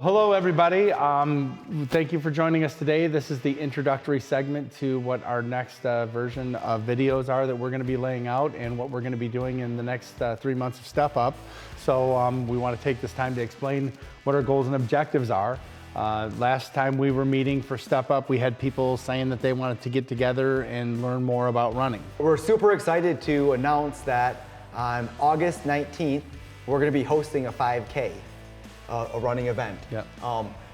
Hello, everybody. Thank you for joining us today. This is the introductory segment to what our next version of videos are that we're going to be laying out and what we're going to be doing in the next 3 months of Step Up. So we want to take this time to explain what our goals and objectives are. Last time we were meeting for Step Up, we had people saying that they wanted to get together and learn more about running. We're super excited to announce that on August 19th, we're going to be hosting a 5K. A running event. Yep.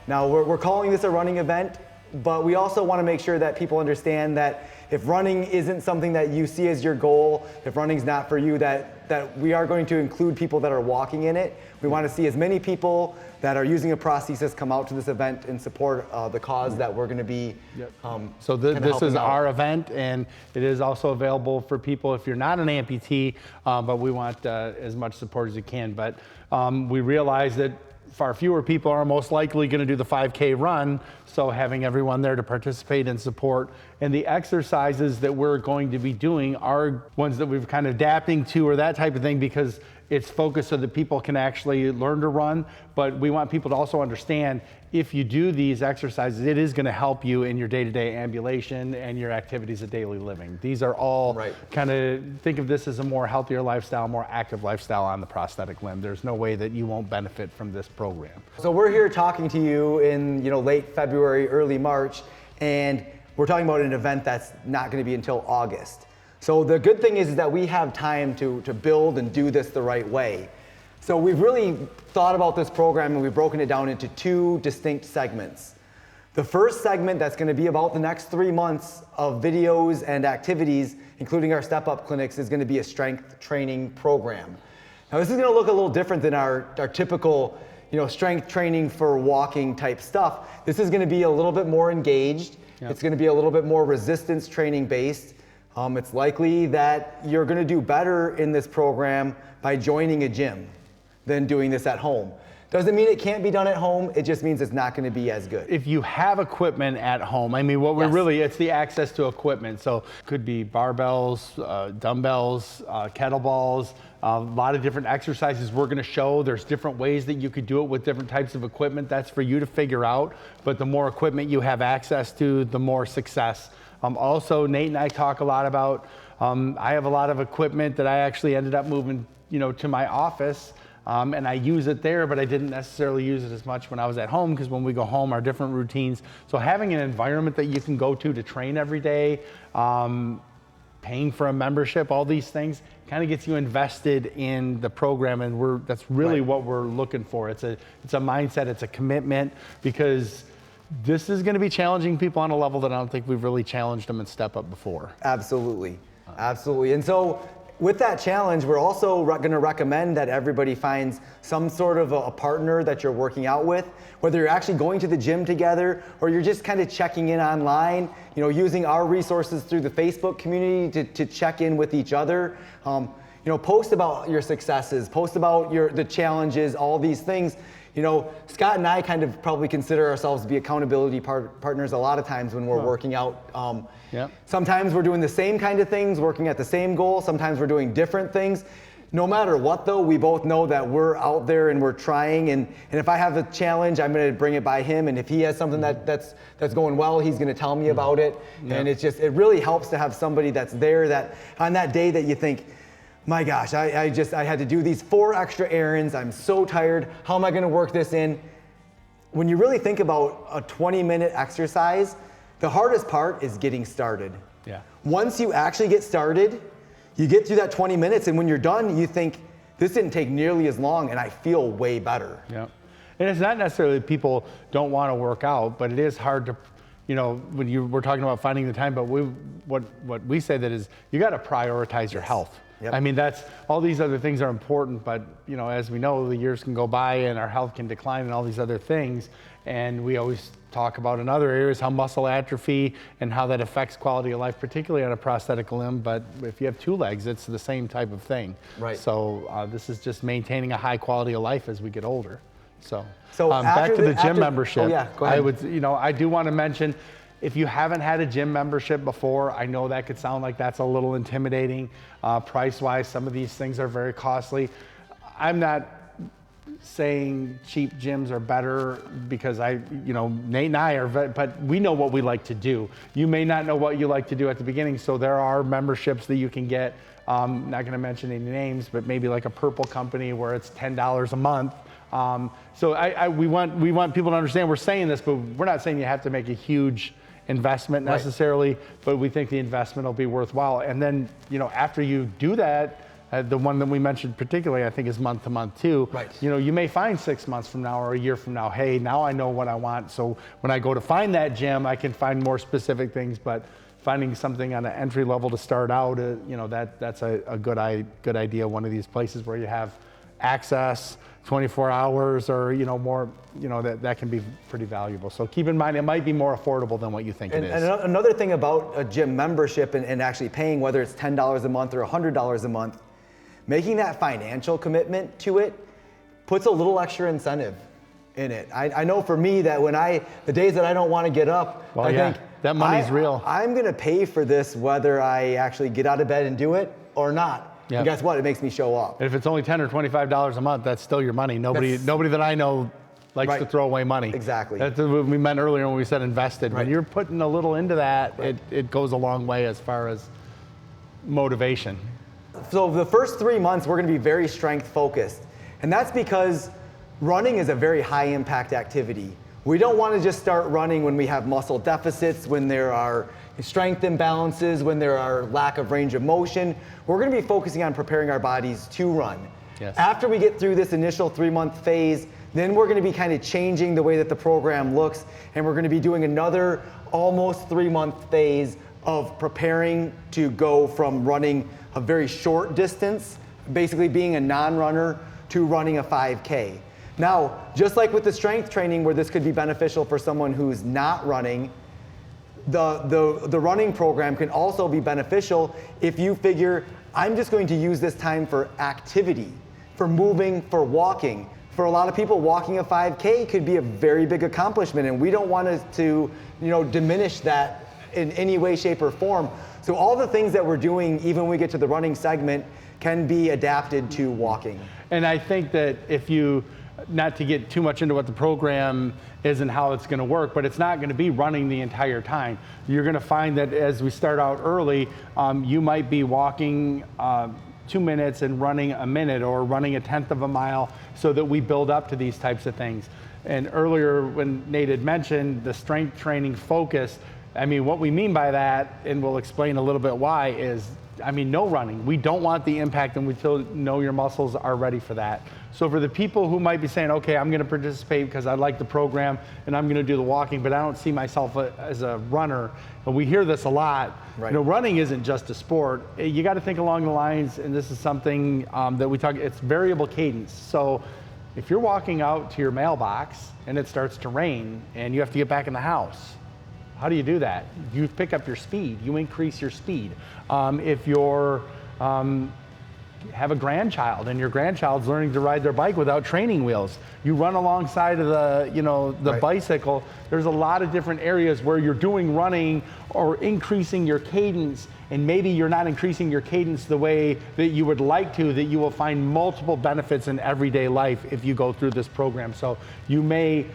Now we're calling this a running event, but we also want to make sure that people understand that if running isn't something that you see as your goal, if running's not for you, that we are going to include people that are walking in it. We want to see as many people that are using a prosthesis come out to this event and support the cause that we're going to be. Yep. So this is our event, and it is also available for people if you're not an amputee, but we want as much support as you can. But we realize that far fewer people are most likely going to do the 5K run, so having everyone there to participate and support. And the exercises that we're going to be doing are ones that we've kind of adapting to or that type of thing because it's focused so that people can actually learn to run. But we want people to also understand if you do these exercises, it is going to help you in your day-to-day ambulation and your activities of daily living. These are all kind of, think of this as a more healthier lifestyle, more active lifestyle on the prosthetic limb. There's no way that you won't benefit from this program. So we're here talking to you in late February, early March, and we're talking about an event that's not going to be until August. So the good thing is that we have time to build and do this the right way. So we've really thought about this program and we've broken it down into two distinct segments. The first segment that's going to be about the next 3 months of videos and activities, including our Step Up clinics, is going to be a strength training program. Now this is going to look a little different than our typical strength training for walking type stuff. This is going to be a little bit more engaged. Yep. It's going to be a little bit more resistance training based. It's likely that you're going to do better in this program by joining a gym than doing this at home. Doesn't mean it can't be done at home, it just means it's not going to be as good. If you have equipment at home, I mean, what we're really, it's the access to equipment. So it could be barbells, dumbbells, kettlebells, a lot of different exercises we're going to show. There's different ways that you could do it with different types of equipment. That's for you to figure out. But the more equipment you have access to, the more success. Also, Nate and I talk a lot about, I have a lot of equipment that I actually ended up moving, to my office. And I use it there, but I didn't necessarily use it as much when I was at home because when we go home, our different routines. So having an environment that you can go to train every day, paying for a membership, all these things kind of gets you invested in the program, and that's really what we're looking for. It's a mindset, it's a commitment, because this is going to be challenging people on a level that I don't think we've really challenged them in Step Up before. Absolutely, absolutely. And so with that challenge, we're also going to recommend that everybody finds some sort of a partner that you're working out with, whether you're actually going to the gym together or you're just kind of checking in online, using our resources through the Facebook community to check in with each other. Post about your successes, post about the challenges, all these things. Scott and I kind of probably consider ourselves to be accountability partners a lot of times when we're working out. Sometimes we're doing the same kind of things, working at the same goal. Sometimes we're doing different things. No matter what, though, we both know that we're out there and we're trying. And if I have a challenge, I'm going to bring it by him. And if he has something that's going well, he's going to tell me about it. And it really helps to have somebody that's there that on that day that you think, my gosh, I had to do these 4 extra errands. I'm so tired. How am I going to work this in? When you really think about a 20-minute exercise, the hardest part is getting started. Yeah. Once you actually get started, you get through that 20 minutes, and when you're done, you think, this didn't take nearly as long, and I feel way better. Yeah. And it's not necessarily that people don't want to work out, but it is hard to, when we're talking about finding the time, but what we say that is, you got to prioritize your health. Yep. I mean, all these other things are important, but as we know, the years can go by and our health can decline and all these other things. And we always talk about in other areas how muscle atrophy and how that affects quality of life, particularly on a prosthetic limb. But if you have 2 legs, it's the same type of thing. Right. So this is just maintaining a high quality of life as we get older. So back to the gym membership. Oh yeah, go ahead. I do want to mention, if you haven't had a gym membership before, I know that could sound like that's a little intimidating. Price-wise, some of these things are very costly. I'm not saying cheap gyms are better because Nate and I are, but we know what we like to do. You may not know what you like to do at the beginning, so there are memberships that you can get. Not going to mention any names, but maybe like a Purple company where it's $10 a month. So we want people to understand we're saying this, but we're not saying you have to make a huge investment necessarily, right. But we think the investment will be worthwhile. And then, after you do that, the one that we mentioned particularly, I think, is month to month too. Right. You may find 6 months from now or a year from now, hey, now I know what I want. So when I go to find that gym, I can find more specific things, but finding something on an entry level to start out, that's a good idea. One of these places where you have access 24 hours or more, that can be pretty valuable. So keep in mind, it might be more affordable than what you think it is. And another thing about a gym membership and actually paying, whether it's $10 a month or $100 a month, making that financial commitment to it puts a little extra incentive in it. I know for me that the days that I don't want to get up, I think that money's real. I'm going to pay for this whether I actually get out of bed and do it or not. Yep. And guess what? It makes me show up. And if it's only $10 or $25 a month, that's still your money. Nobody that I know likes to throw away money. Exactly. That's what we meant earlier when we said invested. Right. When you're putting a little into that, it goes a long way as far as motivation. So the first 3 months, we're going to be very strength focused. And that's because running is a very high impact activity. We don't want to just start running when we have muscle deficits, when there are strength imbalances, when there are lack of range of motion. We're going to be focusing on preparing our bodies to run. Yes. After we get through this initial 3-month phase, then we're going to be kind of changing the way that the program looks, and we're going to be doing another almost 3-month phase of preparing to go from running a very short distance, basically being a non-runner, to running a 5K. Now, just like with the strength training where this could be beneficial for someone who's not running, the running program can also be beneficial if you figure, I'm just going to use this time for activity, for moving, for walking. For a lot of people, walking a 5K could be a very big accomplishment, and we don't want to diminish that in any way, shape, or form. So all the things that we're doing, even when we get to the running segment, can be adapted to walking. And I think that if you, not to get too much into what the program is and how it's going to work, but it's not going to be running the entire time. You're going to find that as we start out early, you might be walking 2 minutes and running a minute, or running a 1/10 of a mile, so that we build up to these types of things. And earlier when Nate had mentioned the strength training focus, what we mean by that, and we'll explain a little bit why, is no running. We don't want the impact until your muscles are ready for that. So for the people who might be saying, okay, I'm going to participate because I like the program and I'm going to do the walking, but I don't see myself as a runner. And we hear this a lot. Right. Running isn't just a sport. You got to think along the lines, and this is something that we talk, it's variable cadence. So if you're walking out to your mailbox and it starts to rain and you have to get back in the house, how do you do that? You pick up your speed. You increase your speed. If you're have a grandchild and your grandchild's learning to ride their bike without training wheels, you run alongside of the right. bicycle. There's a lot of different areas where you're doing running or increasing your cadence, and maybe you're not increasing your cadence the way that you would like to, that you will find multiple benefits in everyday life if you go through this program. So you may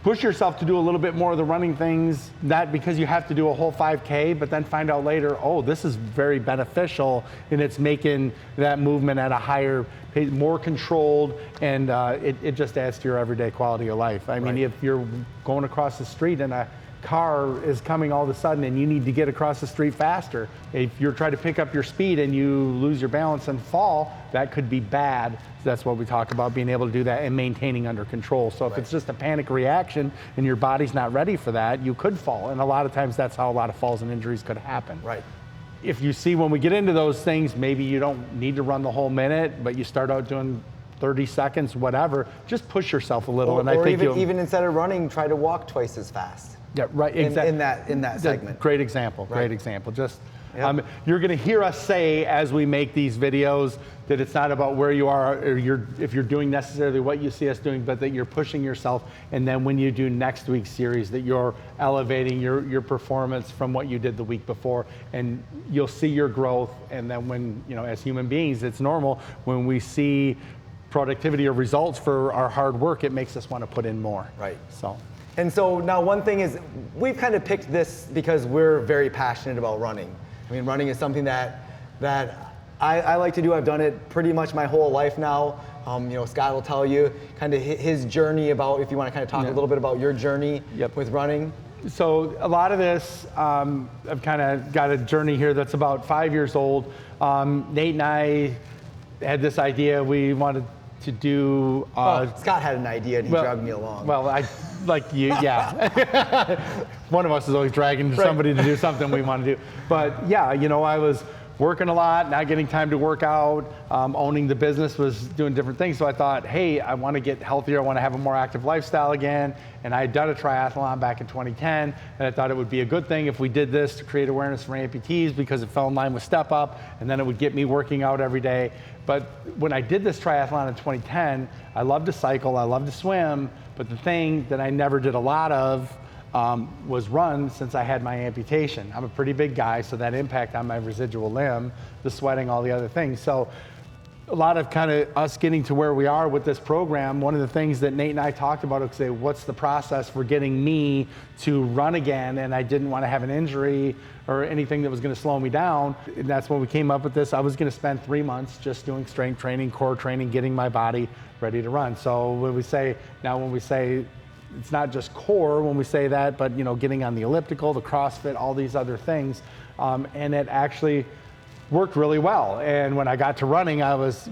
push yourself to do a little bit more of the running things, not because you have to do a whole 5K, but then find out later, oh, this is very beneficial, and it's making that movement at a higher pace, more controlled, and it just adds to your everyday quality of life. I mean, if you're going across the street and a car is coming all of a sudden and you need to get across the street faster, if you're trying to pick up your speed and you lose your balance and fall, that could be bad. That's what we talk about, being able to do that and maintaining under control. So if it's just a panic reaction and your body's not ready for that, you could fall. And a lot of times that's how a lot of falls and injuries could happen. Right. If you see when we get into those things, maybe you don't need to run the whole minute, but you start out doing 30 seconds, whatever, just push yourself a little. And I think even instead of running, try to walk twice as fast. Yeah, right. Exactly. In that segment. Great example. Right. Great example. Just you're going to hear us say as we make these videos that it's not about where you are, or if you're doing necessarily what you see us doing, but that you're pushing yourself. And then when you do next week's series, that you're elevating your performance from what you did the week before, and you'll see your growth. And then when as human beings, it's normal when we see productivity or results for our hard work, it makes us want to put in more. Right. So. And so now one thing is, we've kind of picked this because we're very passionate about running. I mean, running is something that I like to do. I've done it pretty much my whole life now. Scott will tell you kind of his journey about, if you want to kind of talk a little bit about your journey with running. So a lot of this, I've kind of got a journey here that's about 5 years old. Nate and I had this idea. We wanted to do. Scott had an idea and he dragged me along. Well, one of us is always dragging somebody to do something we want to do. But yeah, I was working a lot, not getting time to work out, owning the business, was doing different things. So I thought, hey, I want to get healthier. I want to have a more active lifestyle again. And I had done a triathlon back in 2010, and I thought it would be a good thing if we did this to create awareness for amputees, because it fell in line with Step Up, and then it would get me working out every day. But when I did this triathlon in 2010, I loved to cycle, I loved to swim, but the thing that I never did a lot of was run since I had my amputation. I'm a pretty big guy, so that impact on my residual limb, the sweating, all the other things. So a lot of kind of us getting to where we are with this program, one of the things that Nate and I talked about was, say, what's the process for getting me to run again? And I didn't want to have an injury or anything that was going to slow me down. And that's when we came up with this. I was going to spend 3 months just doing strength training, core training, getting my body ready to run. So when we say it's not just core when we say that, but getting on the elliptical, the CrossFit, all these other things, and it actually worked really well. And when I got to running, I was,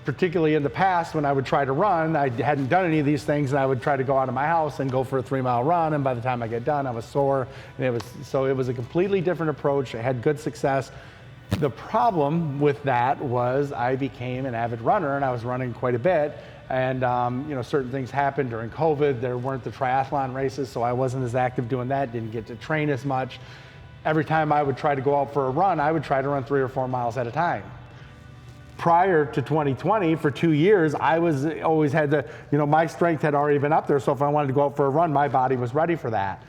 particularly in the past when I would try to run, I hadn't done any of these things, and I would try to go out of my house and go for a 3-mile run, and by the time I get done, I was sore. And it was a completely different approach. I had good success. The problem with that was I became an avid runner, and I was running quite a bit. And certain things happened during COVID. There weren't the triathlon races, so I wasn't as active doing that, didn't get to train as much. Every time I would try to go out for a run, I would try to run 3 or 4 miles at a time. Prior to 2020, for 2 years, I was always had the, my strength had already been up there, so if I wanted to go out for a run, my body was ready for that.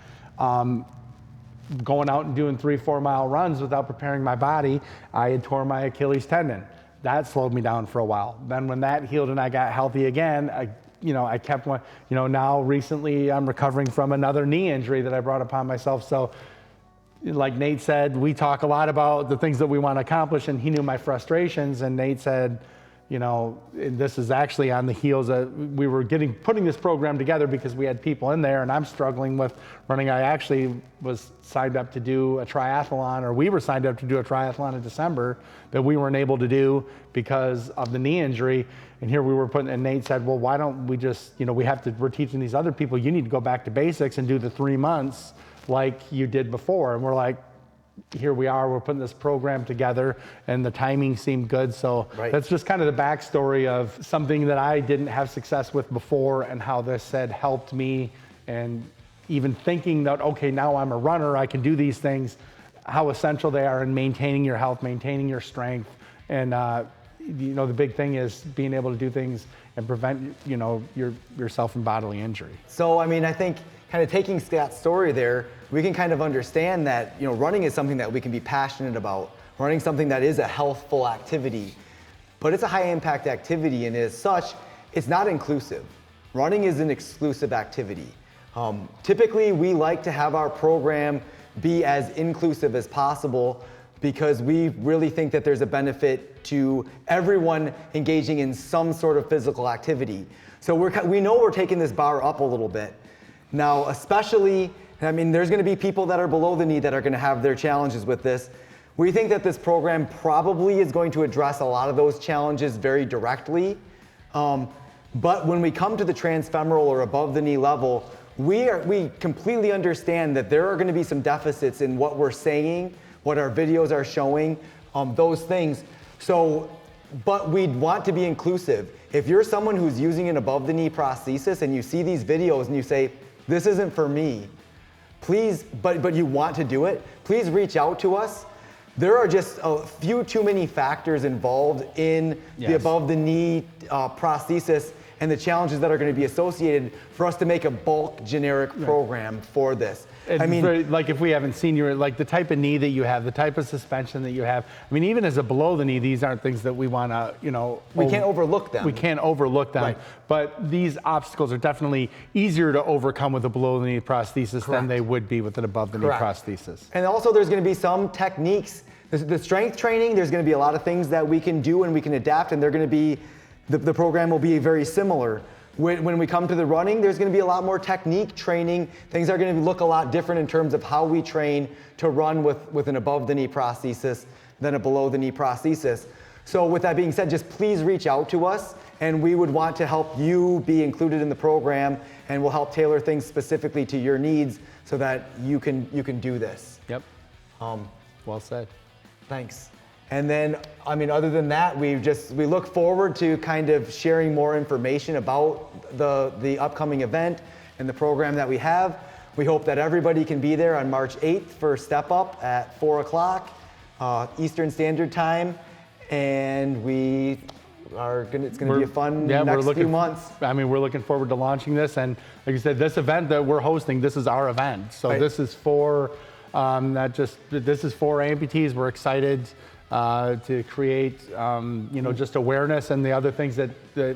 Going out and doing 3-4 mile runs without preparing my body, I had torn my Achilles tendon. That slowed me down for a while. Then when that healed and I got healthy again, I kept one. Now recently I'm recovering from another knee injury that I brought upon myself. So like Nate said, we talk a lot about the things that we want to accomplish, and he knew my frustrations, and Nate said, this is actually on the heels of, we were putting this program together because we had people in there, and I'm struggling with running. I actually was signed up to do a triathlon, or we were signed up to do a triathlon in December that we weren't able to do because of the knee injury. And here we were and Nate said, well, why don't we just, we're teaching these other people, you need to go back to basics and do the 3 months like you did before. And we're like, here we are, we're putting this program together, and the timing seemed good. So that's just kind of the backstory of something that I didn't have success with before, and how this had helped me. And even thinking that, okay, now I'm a runner, I can do these things, how essential they are in maintaining your health, maintaining your strength. And the big thing is being able to do things and prevent yourself from bodily injury. So I think kind of taking Scott's story there, we can kind of understand that running is something that we can be passionate about. Running is something that is a healthful activity, but it's a high impact activity, and as such, it's not inclusive. Running is an exclusive activity. Typically, we like to have our program be as inclusive as possible, because we really think that there's a benefit to everyone engaging in some sort of physical activity. So we know we're taking this bar up a little bit. Now, especially, there's going to be people that are below the knee that are going to have their challenges with this. We think that this program probably is going to address a lot of those challenges very directly. But when we come to the transfemoral or above the knee level, we completely understand that there are going to be some deficits in what we're saying, what our videos are showing, those things. But we'd want to be inclusive. If you're someone who's using an above the knee prosthesis and you see these videos and you say, this isn't for me, please, but you want to do it, please reach out to us. There are just a few too many factors involved in the above the knee prosthesis, and the challenges that are going to be associated for us to make a bulk generic program for this. I mean, like if we haven't seen you, like the type of knee that you have, the type of suspension that you have. I mean, even as a below the knee, these aren't things that we want to, we can't overlook them. We can't overlook them. Right. But these obstacles are definitely easier to overcome with a below the knee prosthesis than they would be with an above the knee prosthesis. And also there's going to be some techniques. The strength training, there's going to be a lot of things that we can do and we can adapt, and they're going to be, the program will be very similar. When we come to the running, there's going to be a lot more technique training. Things are going to look a lot different in terms of how we train to run with an above the knee prosthesis than a below the knee prosthesis. So with that being said, just please reach out to us, and we would want to help you be included in the program, and we'll help tailor things specifically to your needs so that you can do this. Yep. Well said. Thanks. And then, I mean, other than that, we look forward to kind of sharing more information about the upcoming event and the program that we have. We hope that everybody can be there on March 8th for Step Up at 4 o'clock Eastern Standard Time. And it's going to be a fun next few months. I mean, we're looking forward to launching this. And like you said, this event that we're hosting, this is our event. So this is for, this is for amputees. We're excited to create, just awareness and the other things that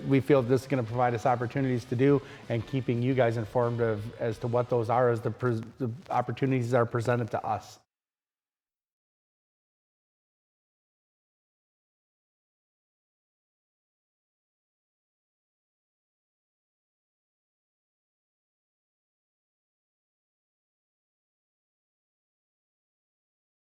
we feel this is going to provide us opportunities to do, and keeping you guys informed as to what those are as the opportunities are presented to us.